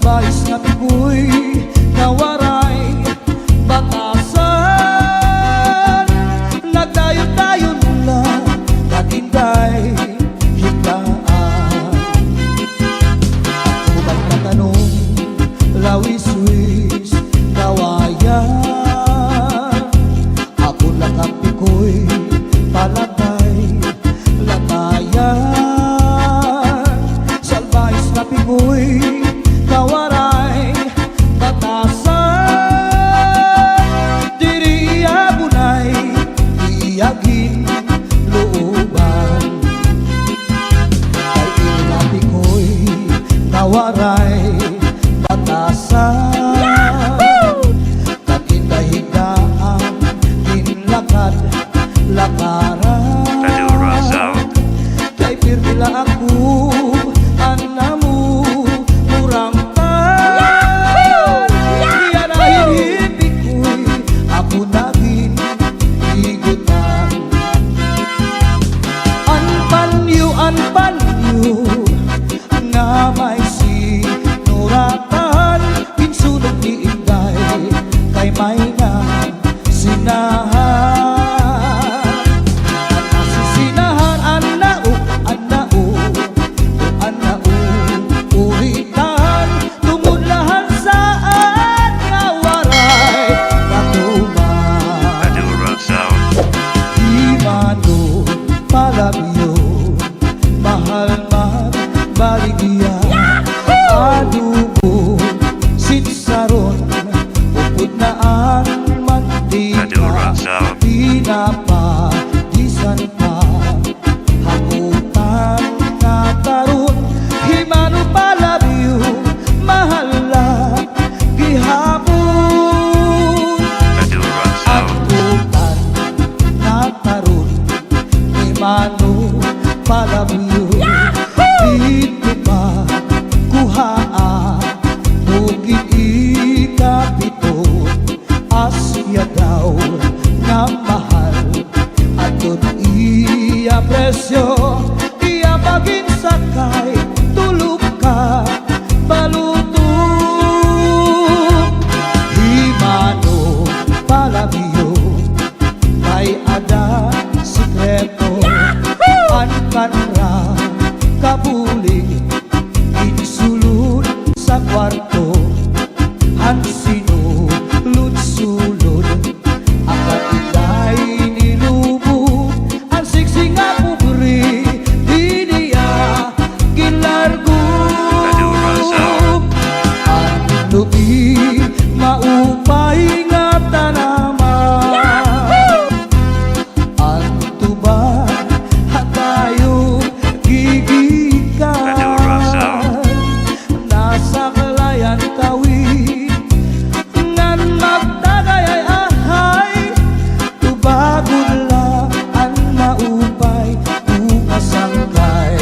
Salbahis nga pigoy nga waray batasan, nagdayon-dayon lang katinday higdaan. Ako magtatanong, lawis-wis kawayan, ako nakapikoy palatay latayan. Salbahis nga pigoy kawaray batasan, diri abunay iyagin looban. Kay inapi ko'y kawaray batasan, kagindahigaan ginlakad lakaran. Kay pirmila ako anamu murang tan, iyan ay hibig ko'y ako naging higutan. Anpanyo nga may sinuratan, pinsulog ni Inday kay may na sinahan. Mahal magbaligya adubo sitsaron upod na ang mantika, pinapadisan pa hakutan nga karon. Himano palabyo mahal lang gihapon, hakutan nga karon. Himano palabyo dito pa kuhaan, bukid ikapito asya daw nga mahal. Aton iya presyo iya pagin sakay tulog ka balutog. Himano palabyo kay ada sikreto kanra kabuli insulod sa kwarto, hansinulod-sulod ang kapitay nilubo. Ang siksi nga pubri di niya gilargo, ang lubi maupay nga tanaman, ang tuba tayo gigikan. Nasa kalayan kawit ngan magtagay ay ahay, tubagon lang ang maupay umasangkay.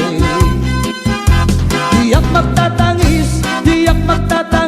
Diyak magtatangis, diyak magtatangis